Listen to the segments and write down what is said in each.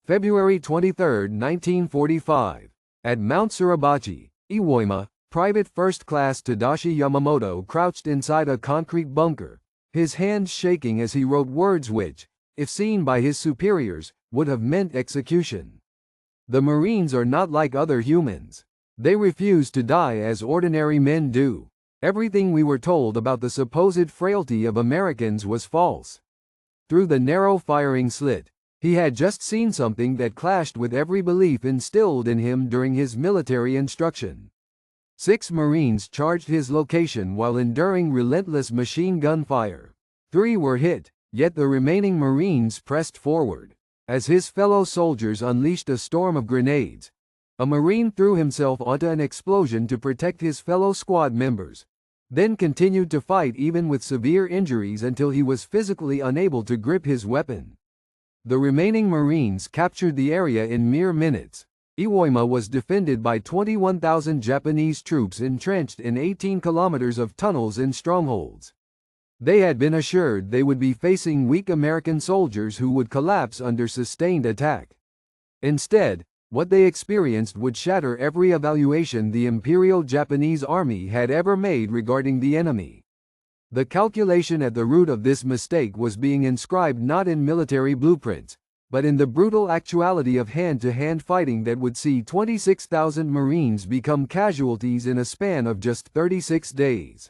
February 23, 1945. At Mount Suribachi, Iwo Jima, Private First Class Tadashi Yamamoto crouched inside a concrete bunker, his hands shaking as he wrote words which, if seen by his superiors, would have meant execution. The Marines are not like other humans. They refuse to die as ordinary men do. Everything we were told about the supposed frailty of Americans was false. Through the narrow firing slit, he had just seen something that clashed with every belief instilled in him during his military instruction. 6 Marines charged his location while enduring relentless machine gun fire. 3 were hit, yet the remaining Marines pressed forward. As his fellow soldiers unleashed a storm of grenades, a Marine threw himself onto an explosion to protect his fellow squad members, then continued to fight even with severe injuries until he was physically unable to grip his weapon. The remaining Marines captured the area in mere minutes. Iwo Jima was defended by 21,000 Japanese troops entrenched in 18 kilometers of tunnels and strongholds. They had been assured they would be facing weak American soldiers who would collapse under sustained attack. Instead, what they experienced would shatter every evaluation the Imperial Japanese Army had ever made regarding the enemy. The calculation at the root of this mistake was being inscribed not in military blueprints, but in the brutal actuality of hand-to-hand fighting that would see 26,000 Marines become casualties in a span of just 36 days.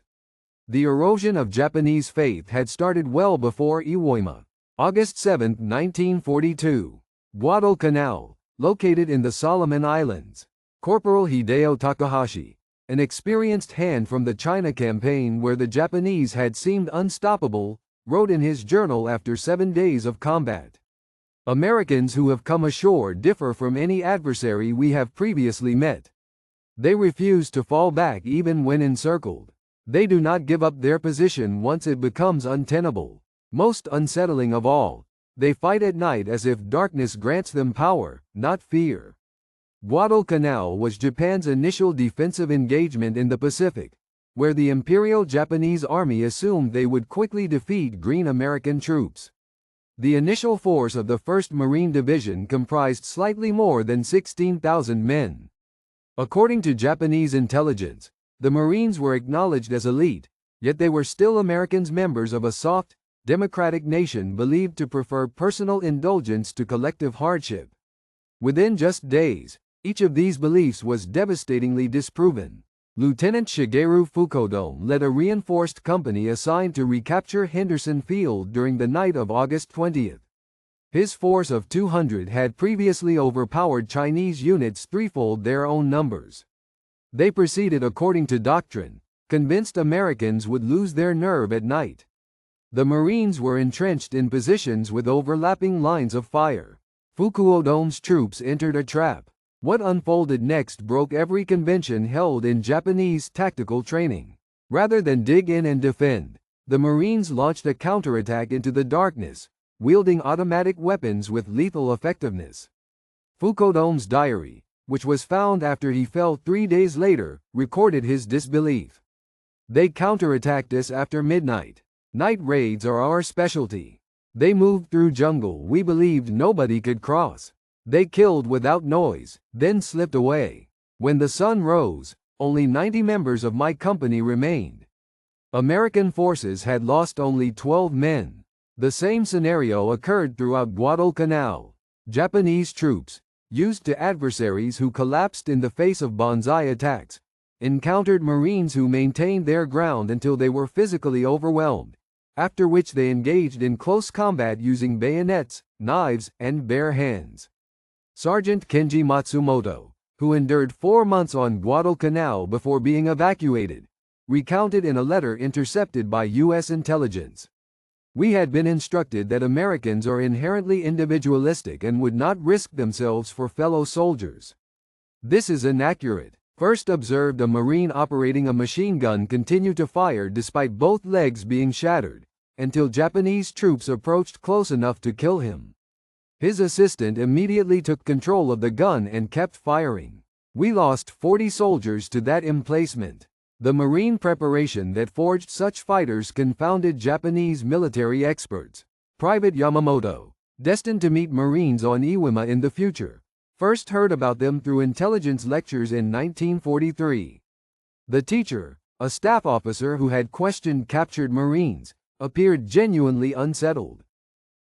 The erosion of Japanese faith had started well before Iwo Jima. August 7, 1942. Guadalcanal, located in the Solomon Islands. Corporal Hideo Takahashi, an experienced hand from the China campaign where the Japanese had seemed unstoppable, wrote in his journal after 7 days of combat. Americans who have come ashore differ from any adversary we have previously met. They refuse to fall back even when encircled. They do not give up their position once it becomes untenable. Most unsettling of all, they fight at night as if darkness grants them power, not fear. Guadalcanal was Japan's initial defensive engagement in the Pacific, where the Imperial Japanese Army assumed they would quickly defeat green American troops. The initial force of the 1st Marine Division comprised slightly more than 16,000 men. According to Japanese intelligence, the Marines were acknowledged as elite, yet they were still Americans, members of a soft, democratic nation believed to prefer personal indulgence to collective hardship. Within just days, each of these beliefs was devastatingly disproven. Lieutenant Shigeru Fukodome led a reinforced company assigned to recapture Henderson Field during the night of August 20. His force of 200 had previously overpowered Chinese units threefold their own numbers. They proceeded according to doctrine, convinced Americans would lose their nerve at night. The Marines were entrenched in positions with overlapping lines of fire. Fukuodome's troops entered a trap. What unfolded next broke every convention held in Japanese tactical training. Rather than dig in and defend, the Marines launched a counterattack into the darkness, wielding automatic weapons with lethal effectiveness. Fukuodome's diary, which was found after he fell 3 days later, recorded his disbelief. They counterattacked us after midnight. Night raids are our specialty. They moved through jungle we believed nobody could cross. They killed without noise, then slipped away. When the sun rose, only 90 members of my company remained. American forces had lost only 12 men. The same scenario occurred throughout Guadalcanal. Japanese troops, used to adversaries who collapsed in the face of banzai attacks, encountered Marines who maintained their ground until they were physically overwhelmed, after which they engaged in close combat using bayonets, knives, and bare hands. Sergeant Kenji Matsumoto, who endured 4 months on Guadalcanal before being evacuated, recounted in a letter intercepted by U.S. intelligence. We had been instructed that Americans are inherently individualistic and would not risk themselves for fellow soldiers. This is inaccurate. First observed a Marine operating a machine gun continue to fire despite both legs being shattered, until Japanese troops approached close enough to kill him. His assistant immediately took control of the gun and kept firing. We lost 40 soldiers to that emplacement. The Marine preparation that forged such fighters confounded Japanese military experts. Private Yamamoto, destined to meet Marines on Iwo Jima in the future. First heard about them through intelligence lectures in 1943. The teacher, a staff officer who had questioned captured Marines, appeared genuinely unsettled.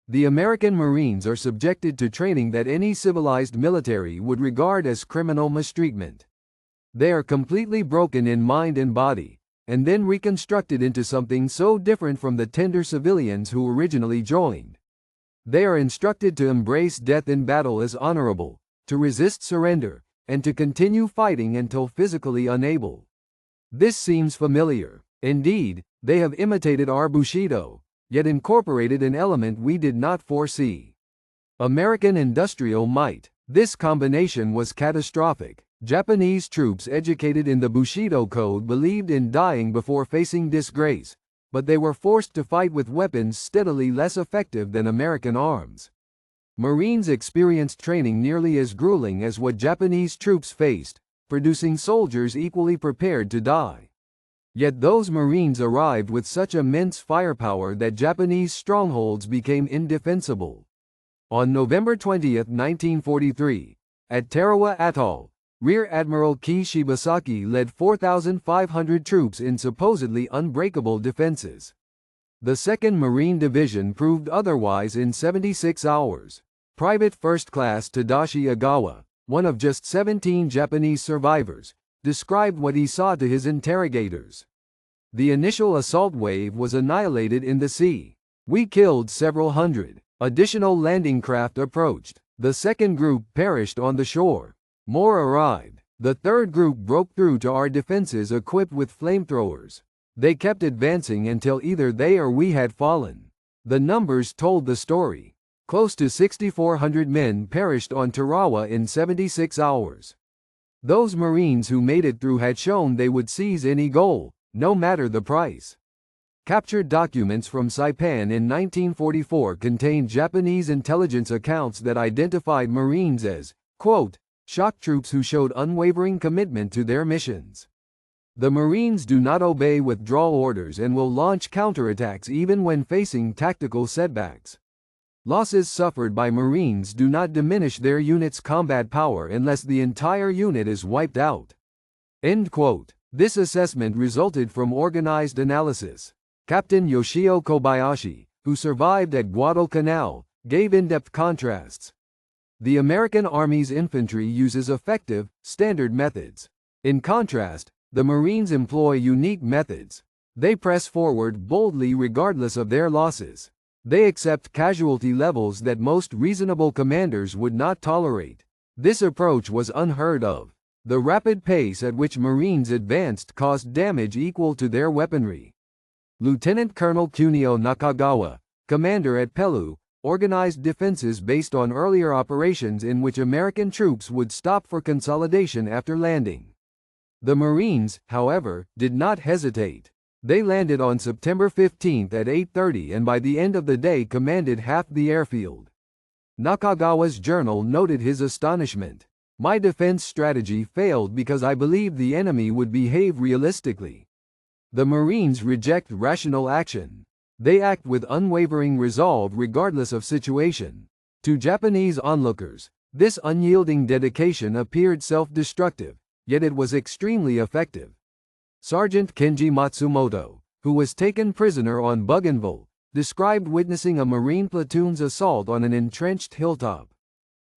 The American Marines are subjected to training that any civilized military would regard as criminal mistreatment. They are completely broken in mind and body, and then reconstructed into something so different from the tender civilians who originally joined. They are instructed to embrace death in battle as honorable, to resist surrender, and to continue fighting until physically unable. This seems familiar. Indeed, they have imitated our Bushido, yet incorporated an element we did not foresee. American industrial might. This combination was catastrophic. Japanese troops educated in the Bushido Code believed in dying before facing disgrace, but they were forced to fight with weapons steadily less effective than American arms. Marines experienced training nearly as grueling as what Japanese troops faced, producing soldiers equally prepared to die. Yet those Marines arrived with such immense firepower that Japanese strongholds became indefensible. On November 20, 1943, at Tarawa Atoll, Rear Admiral Ki Shibasaki led 4,500 troops in supposedly unbreakable defenses. The 2nd Marine Division proved otherwise in 76 hours. Private First Class Tadashi Agawa, one of just 17 Japanese survivors, described what he saw to his interrogators. The initial assault wave was annihilated in the sea. We killed several hundred. Additional landing craft approached. The second group perished on the shore. More arrived. The third group broke through to our defenses equipped with flamethrowers. They kept advancing until either they or we had fallen. The numbers told the story. Close to 6,400 men perished on Tarawa in 76 hours. Those Marines who made it through had shown they would seize any goal, no matter the price. Captured documents from Saipan in 1944 contained Japanese intelligence accounts that identified Marines as, quote, shock troops who showed unwavering commitment to their missions. The Marines do not obey withdrawal orders and will launch counterattacks even when facing tactical setbacks. Losses suffered by Marines do not diminish their unit's combat power unless the entire unit is wiped out. End quote. This assessment resulted from organized analysis. Captain Yoshio Kobayashi, who survived at Guadalcanal, gave in-depth contrasts. The American Army's infantry uses effective, standard methods. In contrast, the Marines employ unique methods. They press forward boldly regardless of their losses. They accept casualty levels that most reasonable commanders would not tolerate. This approach was unheard of. The rapid pace at which Marines advanced caused damage equal to their weaponry. Lieutenant Colonel Kunio Nakagawa, commander at Peleliu, organized defenses based on earlier operations in which American troops would stop for consolidation after landing. The Marines, however, did not hesitate. They landed on September 15 at 8:30 and by the end of the day commanded half the airfield. Nakagawa's journal noted his astonishment. My defense strategy failed because I believed the enemy would behave realistically. The Marines reject rational action. They act with unwavering resolve regardless of situation. To Japanese onlookers, this unyielding dedication appeared self-destructive, yet it was extremely effective. Sergeant Kenji Matsumoto, who was taken prisoner on Bougainville, described witnessing a Marine platoon's assault on an entrenched hilltop.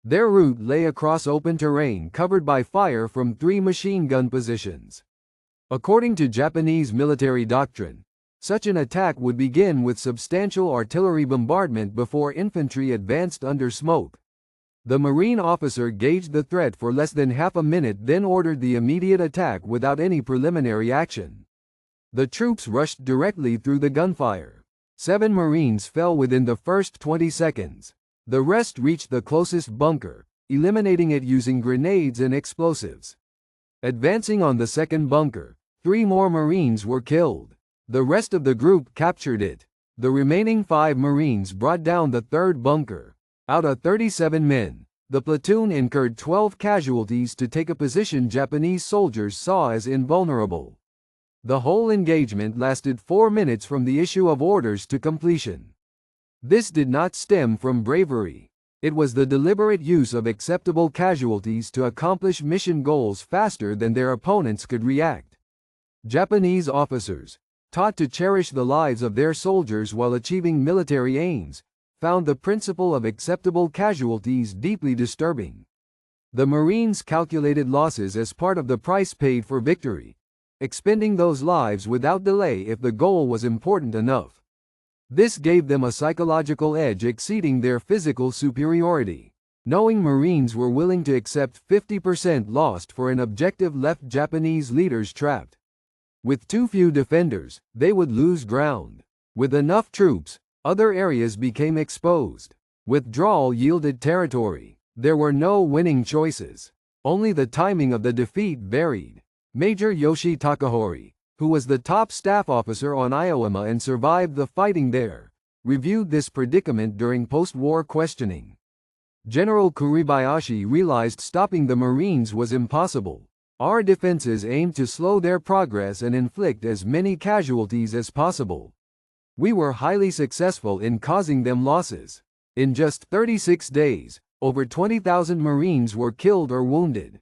Their route lay across open terrain covered by fire from 3 machine gun positions. According to Japanese military doctrine, such an attack would begin with substantial artillery bombardment before infantry advanced under smoke. The Marine officer gauged the threat for less than half a minute, then ordered the immediate attack without any preliminary action. The troops rushed directly through the gunfire. 7 Marines fell within the first 20 seconds. The rest reached the closest bunker, eliminating it using grenades and explosives. Advancing on the second bunker, 3 more Marines were killed. The rest of the group captured it. The remaining 5 Marines brought down the third bunker. Out of 37 men, the platoon incurred 12 casualties to take a position Japanese soldiers saw as invulnerable. The whole engagement lasted 4 minutes from the issue of orders to completion. This did not stem from bravery. It was the deliberate use of acceptable casualties to accomplish mission goals faster than their opponents could react. Japanese officers, taught to cherish the lives of their soldiers while achieving military aims, found the principle of acceptable casualties deeply disturbing. The Marines calculated losses as part of the price paid for victory, expending those lives without delay if the goal was important enough. This gave them a psychological edge exceeding their physical superiority. Knowing Marines were willing to accept 50% lost for an objective left Japanese leaders trapped. With too few defenders, they would lose ground. With enough troops, other areas became exposed. Withdrawal yielded territory. There were no winning choices. Only the timing of the defeat varied. Major Yoshi Takahori, who was the top staff officer on Iwo Jima and survived the fighting there, reviewed this predicament during post-war questioning. General Kuribayashi realized stopping the Marines was impossible. Our defenses aimed to slow their progress and inflict as many casualties as possible. We were highly successful in causing them losses. In just 36 days, over 20,000 Marines were killed or wounded.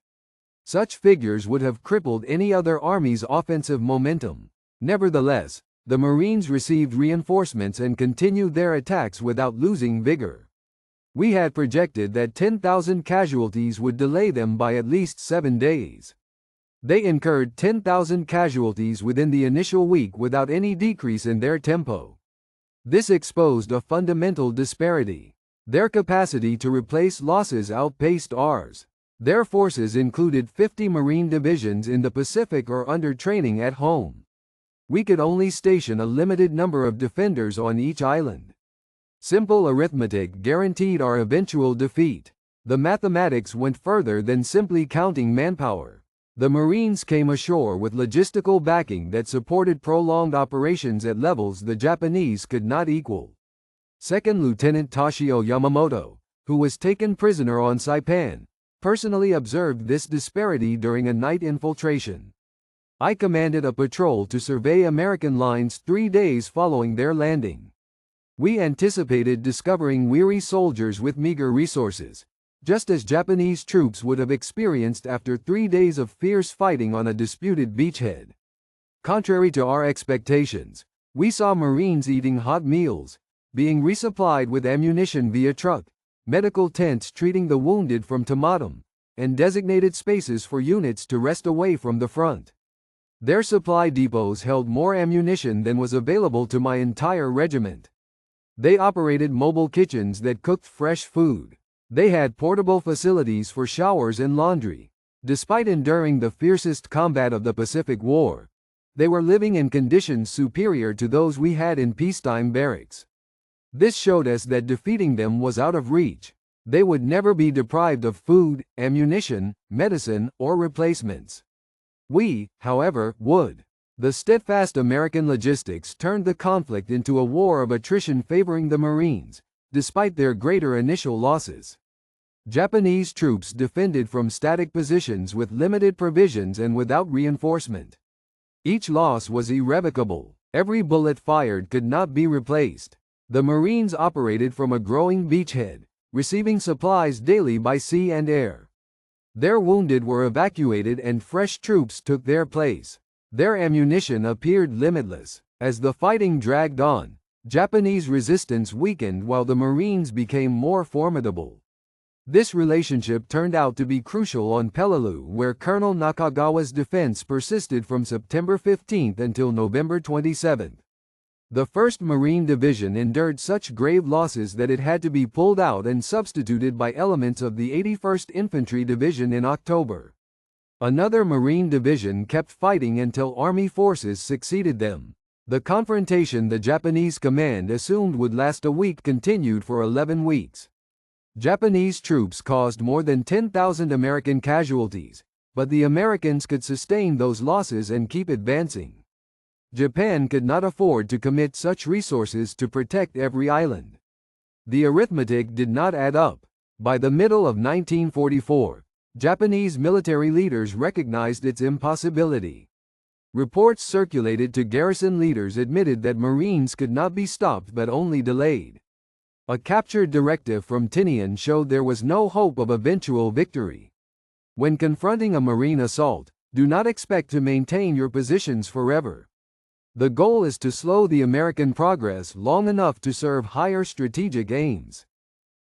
Such figures would have crippled any other army's offensive momentum. Nevertheless, the Marines received reinforcements and continued their attacks without losing vigor. We had projected that 10,000 casualties would delay them by at least 7 days. They incurred 10,000 casualties within the initial week without any decrease in their tempo. This exposed a fundamental disparity. Their capacity to replace losses outpaced ours. Their forces included 50 Marine divisions in the Pacific or under training at home. We could only station a limited number of defenders on each island. Simple arithmetic guaranteed our eventual defeat. The mathematics went further than simply counting manpower. The Marines came ashore with logistical backing that supported prolonged operations at levels the Japanese could not equal. Second Lieutenant Toshio Yamamoto, who was taken prisoner on Saipan, personally observed this disparity during a night infiltration. I commanded a patrol to survey American lines 3 days following their landing. We anticipated discovering weary soldiers with meager resources, just as Japanese troops would have experienced after 3 days of fierce fighting on a disputed beachhead. Contrary to our expectations, we saw Marines eating hot meals, being resupplied with ammunition via truck, medical tents treating the wounded from Tomatum, and designated spaces for units to rest away from the front. Their supply depots held more ammunition than was available to my entire regiment. They operated mobile kitchens that cooked fresh food. They had portable facilities for showers and laundry. Despite enduring the fiercest combat of the Pacific War, they were living in conditions superior to those we had in peacetime barracks. This showed us that defeating them was out of reach. They would never be deprived of food, ammunition, medicine, or replacements. We, however, would. The steadfast American logistics turned the conflict into a war of attrition favoring the Marines, despite their greater initial losses. Japanese troops defended from static positions with limited provisions and without reinforcement. Each loss was irrevocable. Every bullet fired could not be replaced. The Marines operated from a growing beachhead, receiving supplies daily by sea and air. Their wounded were evacuated and fresh troops took their place. Their ammunition appeared limitless. As the fighting dragged on, Japanese resistance weakened while the Marines became more formidable. This relationship turned out to be crucial on Peleliu, where Colonel Nakagawa's defense persisted from September 15 until November 27. The 1st Marine Division endured such grave losses that it had to be pulled out and substituted by elements of the 81st Infantry Division in October. Another Marine division kept fighting until Army forces succeeded them. The confrontation the Japanese command assumed would last a week continued for 11 weeks. Japanese troops caused more than 10,000 American casualties, but the Americans could sustain those losses and keep advancing. Japan could not afford to commit such resources to protect every island. The arithmetic did not add up. By the middle of 1944, Japanese military leaders recognized its impossibility. Reports circulated to garrison leaders admitted that Marines could not be stopped but only delayed. A captured directive from Tinian showed there was no hope of eventual victory. When confronting a Marine assault, do not expect to maintain your positions forever. The goal is to slow the American progress long enough to serve higher strategic aims.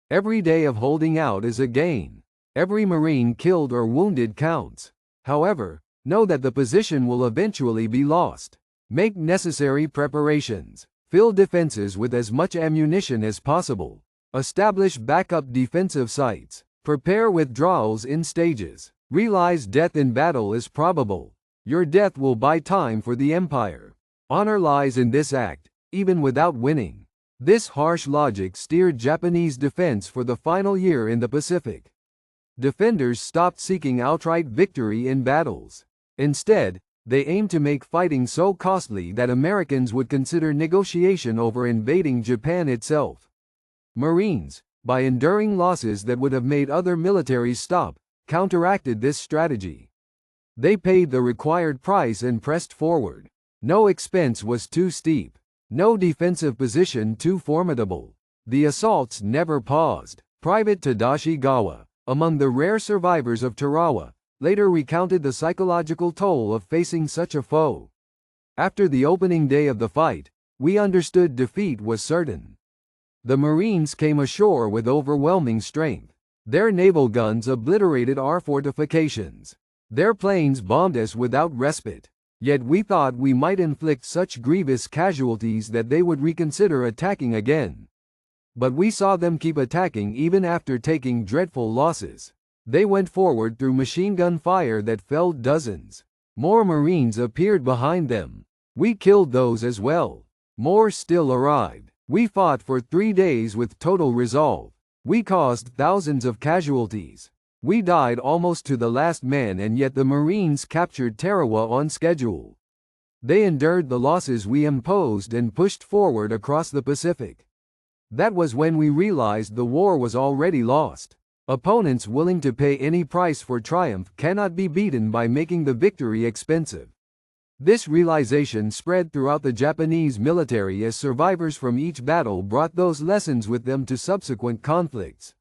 Every day of holding out is a gain. Every Marine killed or wounded counts. However, know that the position will eventually be lost. Make necessary preparations. Fill defenses with as much ammunition as possible. Establish backup defensive sites. Prepare withdrawals in stages. Realize death in battle is probable. Your death will buy time for the Empire. Honor lies in this act, even without winning. This harsh logic steered Japanese defense for the final year in the Pacific. Defenders stopped seeking outright victory in battles. Instead, they aimed to make fighting so costly that Americans would consider negotiation over invading Japan itself. Marines, by enduring losses that would have made other militaries stop, counteracted this strategy. They paid the required price and pressed forward. No expense was too steep. No defensive position too formidable. The assaults never paused. Private Tadashi Gawa, among the rare survivors of Tarawa, later recounted the psychological toll of facing such a foe. After the opening day of the fight, we understood defeat was certain. The Marines came ashore with overwhelming strength. Their naval guns obliterated our fortifications. Their planes bombed us without respite. Yet we thought we might inflict such grievous casualties that they would reconsider attacking again. But we saw them keep attacking even after taking dreadful losses. They went forward through machine gun fire that felled dozens. More Marines appeared behind them. We killed those as well. More still arrived. We fought for 3 days with total resolve. We caused thousands of casualties. We died almost to the last man, and yet the Marines captured Tarawa on schedule. They endured the losses we imposed and pushed forward across the Pacific. That was when we realized the war was already lost. Opponents willing to pay any price for triumph cannot be beaten by making the victory expensive. This realization spread throughout the Japanese military as survivors from each battle brought those lessons with them to subsequent conflicts.